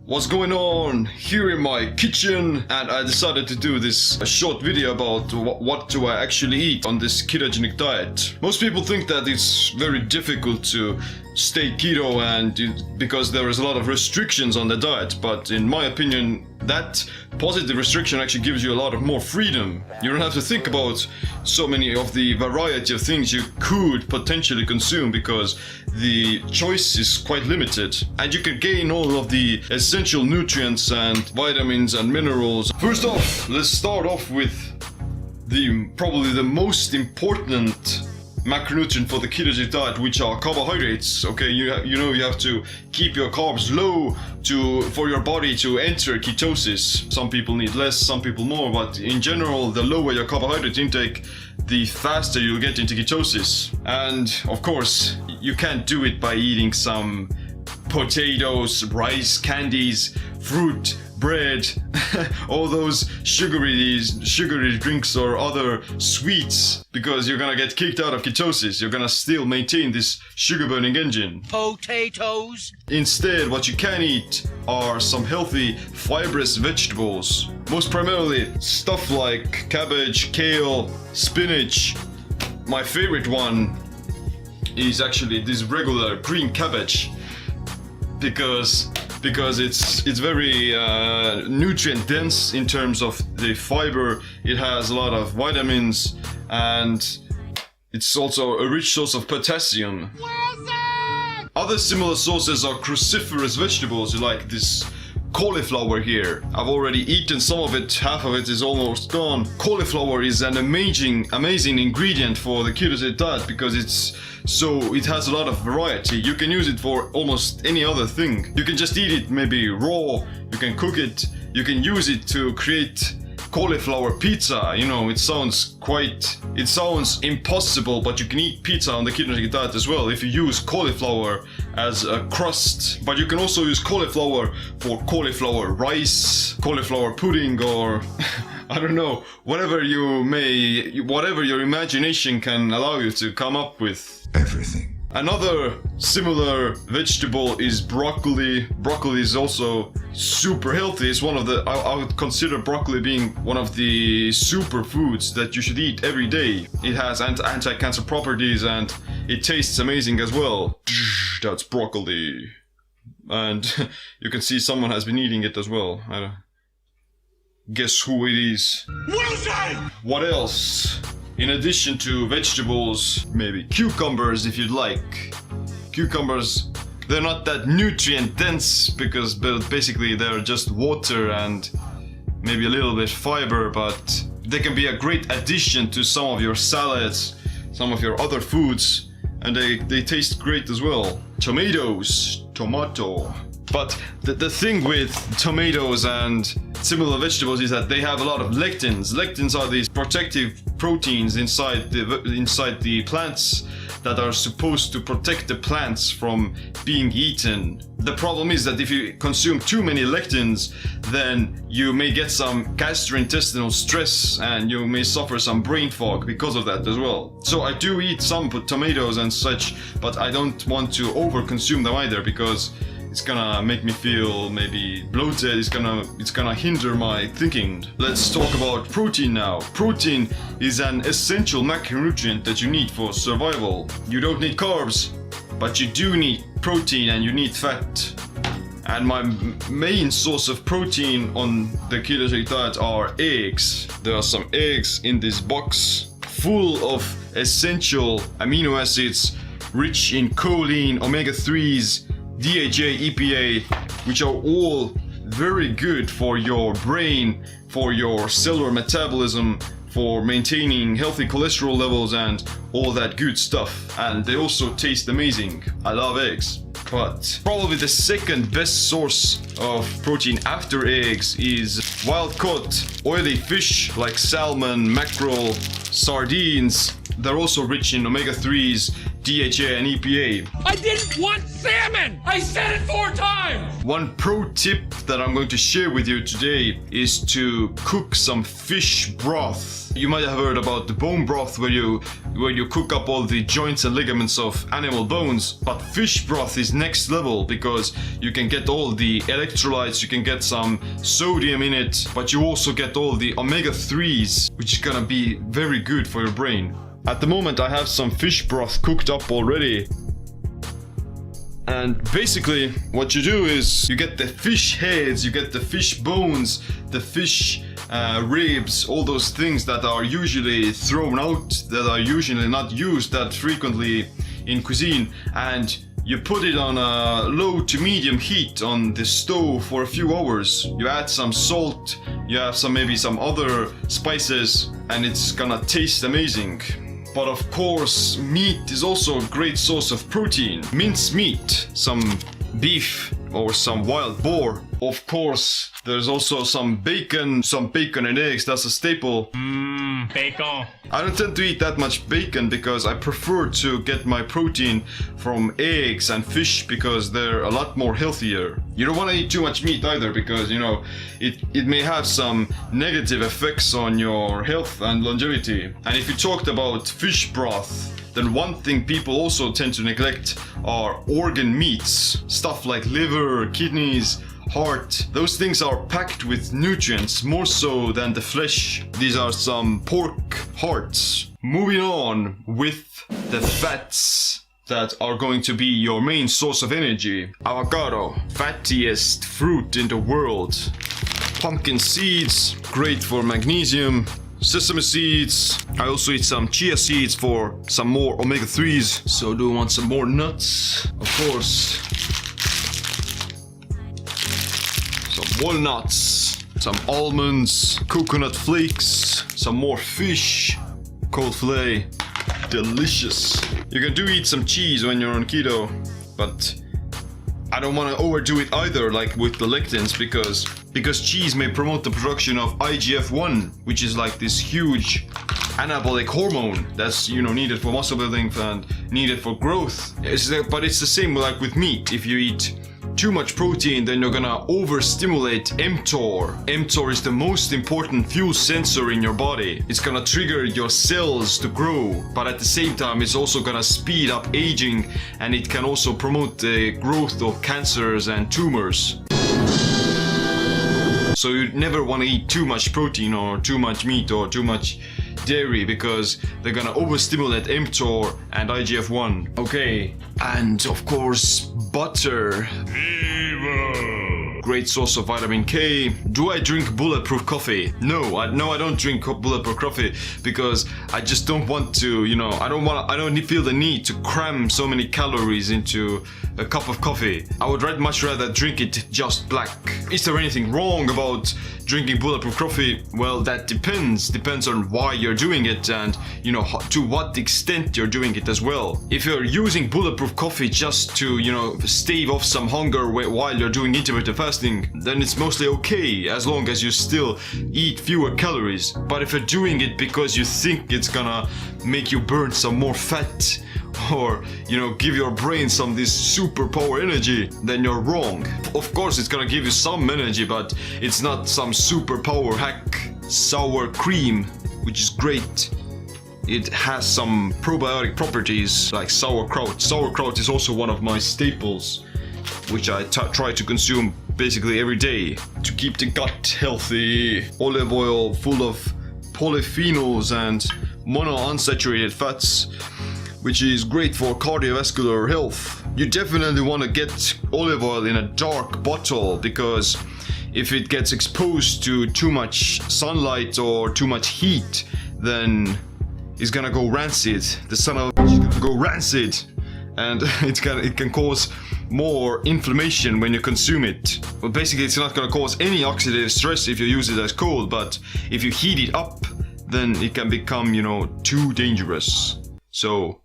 What's going on here in my kitchen, and I decided to do this short video about what do I actually eat on this ketogenic diet. Most people think that it's very difficult to stay keto because there is a lot of restrictions on the diet, but in my opinion that positive restriction actually gives you a lot of more freedom. You don't have to think about so many of the variety of things you could potentially consume because the choice is quite limited, and you can gain all of the essential nutrients and vitamins and minerals. First off, let's start off with probably the most important macronutrient for the ketogenic diet, which are carbohydrates. Okay, you have to keep your carbs low for your body to enter ketosis. Some people need less, some people more, but in general, the lower your carbohydrate intake, the faster you'll get into ketosis. And of course, you can't do it by eating some potatoes, rice, candies, fruit, bread, all those sugary drinks or other sweets, because you're gonna get kicked out of ketosis. You're gonna still maintain this sugar burning engine. Potatoes. Instead, what you can eat are some healthy fibrous vegetables. Most primarily stuff like cabbage, kale, spinach. My favorite one is actually this regular green cabbage because it's very nutrient dense in terms of the fiber. It has a lot of vitamins, and it's also a rich source of potassium. Other similar sources are cruciferous vegetables, like this cauliflower here. I've already eaten some of it, half of it is almost gone. Cauliflower is an amazing ingredient for the ketogenic diet because it has a lot of variety. You can use it for almost any other thing. You can just eat it maybe raw, you can cook it, you can use it to create cauliflower pizza. You know, it sounds impossible, but you can eat pizza on the ketogenic diet as well if you use cauliflower as a crust. But you can also use cauliflower for cauliflower rice, cauliflower pudding, or I don't know, whatever your imagination can allow you to come up with. Everything. Another similar vegetable is broccoli. Broccoli is also super healthy. It's I would consider broccoli being one of the superfoods that you should eat every day. It has anti-cancer properties and it tastes amazing as well. That's broccoli. And you can see someone has been eating it as well. Guess who it is? What else? In addition to vegetables, maybe cucumbers if you'd like. Cucumbers, they're not that nutrient dense but basically they're just water and maybe a little bit fiber, but they can be a great addition to some of your salads, some of your other foods, and they taste great as well. Tomato. But the thing with tomatoes and similar vegetables is that they have a lot of lectins. Lectins are these protective proteins inside the plants that are supposed to protect the plants from being eaten. The problem is that if you consume too many lectins, then you may get some gastrointestinal stress and you may suffer some brain fog because of that as well. So I do eat some tomatoes and such, but I don't want to overconsume them either because it's gonna make me feel maybe bloated. It's gonna hinder my thinking. Let's talk about protein now. Protein is an essential macronutrient that you need for survival. You don't need carbs, but you do need protein and you need fat. And my main source of protein on the ketogenic diet are eggs. There are some eggs in this box full of essential amino acids rich in choline, omega-3s, DHA, EPA, which are all very good for your brain, for your cellular metabolism, for maintaining healthy cholesterol levels and all that good stuff. And they also taste amazing. I love eggs. But probably the second best source of protein after eggs is wild-caught oily fish like salmon, mackerel, sardines. They're also rich in omega-3s, DHA and EPA. I didn't want salmon! I said it 4 times! One pro tip that I'm going to share with you today is to cook some fish broth. You might have heard about the bone broth where you cook up all the joints and ligaments of animal bones, but fish broth is next level because you can get all the electrolytes, you can get some sodium in it, but you also get all the omega-3s, which is gonna be very good for your brain. At the moment I have some fish broth cooked up already. And basically what you do is you get the fish heads, you get the fish bones, the fish ribs, all those things that are usually thrown out, that are usually not used that frequently in cuisine, and you put it on a low to medium heat on the stove for a few hours. You add some salt, you have maybe some other spices, and it's gonna taste amazing. But of course, meat is also a great source of protein. Mince meat, some beef or some wild boar. Of course, there's also some bacon and eggs, that's a staple. Bacon. I don't tend to eat that much bacon because I prefer to get my protein from eggs and fish because they're a lot more healthier. You don't want to eat too much meat either because, you know, it may have some negative effects on your health and longevity. And if you talked about fish broth, then one thing people also tend to neglect are organ meats. Stuff like liver, kidneys, heart. Those things are packed with nutrients more so than the flesh. These are some pork hearts. Moving on with the fats that are going to be your main source of energy. Avocado, fattiest fruit in the world. Pumpkin seeds, great for magnesium. Sesame seeds. I also eat some chia seeds for some more omega-3s. So do you want some more nuts? Of course. Some walnuts, some almonds, coconut flakes, some more fish, cold fillet. Delicious. You can do eat some cheese when you're on keto, but I don't want to overdo it either, like with the lectins, because cheese may promote the production of IGF-1, which is like this huge anabolic hormone that's, you know, needed for muscle building and needed for growth. But it's the same like with meat. If you eat too much protein, then you're gonna overstimulate mTOR. mTOR is the most important fuel sensor in your body. It's gonna trigger your cells to grow, but at the same time it's also gonna speed up aging, and it can also promote the growth of cancers and tumors. So you never want to eat too much protein or too much meat or too much dairy because they're gonna overstimulate mTOR and IGF-1. Okay, and of course butter. Great source of vitamin K. Do I drink bulletproof coffee? No, I don't drink bulletproof coffee because I just don't want to, you know, I don't feel the need to cram so many calories into a cup of coffee. I would much rather drink it just black. Is there anything wrong about drinking bulletproof coffee? Well, that depends on why you're doing it and, you know, to what extent you're doing it as well. If you're using bulletproof coffee just to, you know, stave off some hunger while you're doing intermittent fasting, then it's mostly okay as long as you still eat fewer calories. But if you're doing it because you think it's gonna make you burn some more fat or, you know, give your brain some this superpower energy, then you're wrong. Of course it's gonna give you some energy, but it's not some superpower hack. Sour cream, which is great. It has some probiotic properties like sauerkraut. Sauerkraut is also one of my staples, which I try to consume basically every day to keep the gut healthy. Olive oil full of polyphenols and monounsaturated fats, which is great for cardiovascular health. You definitely want to get olive oil in a dark bottle because if it gets exposed to too much sunlight or too much heat, then it's gonna go rancid. The son of a bitch is gonna go rancid, and it can cause more inflammation when you consume it. Well, basically it's not gonna cause any oxidative stress if you use it as cold, but if you heat it up, then it can become, you know, too dangerous. So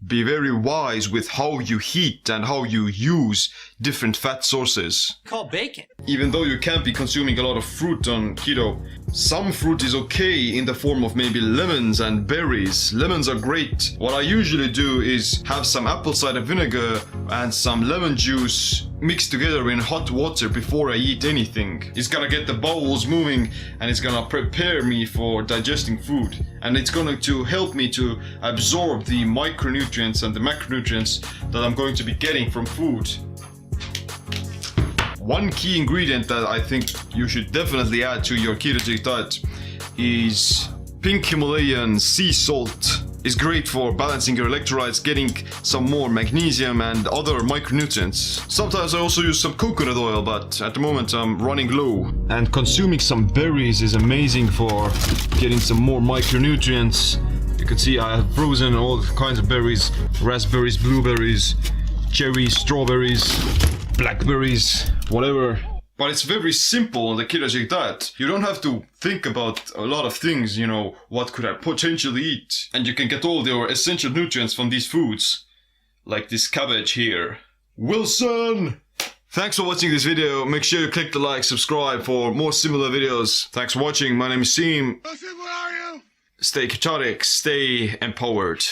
be very wise with how you heat and how you use different fat sources. Called bacon. Even though you can't be consuming a lot of fruit on keto, some fruit is okay in the form of maybe lemons and berries. Lemons are great. What I usually do is have some apple cider vinegar and some lemon juice mixed together in hot water before I eat anything. It's gonna get the bowels moving and it's gonna prepare me for digesting food. And it's going to help me to absorb the micronutrients and the macronutrients that I'm going to be getting from food. One key ingredient that I think you should definitely add to your ketogenic diet is pink Himalayan sea salt. It's great for balancing your electrolytes, getting some more magnesium and other micronutrients. Sometimes I also use some coconut oil, but at the moment I'm running low. And consuming some berries is amazing for getting some more micronutrients. You can see I have frozen all kinds of berries: raspberries, blueberries, cherries, strawberries, blackberries, whatever. But it's very simple on the ketogenic diet. You don't have to think about a lot of things, you know, what could I potentially eat? And you can get all your essential nutrients from these foods. Like this cabbage here. Wilson! Thanks for watching this video. Make sure you click the like, subscribe for more similar videos. Thanks for watching. My name is Seem. Where are you? Stay ketotic, stay empowered.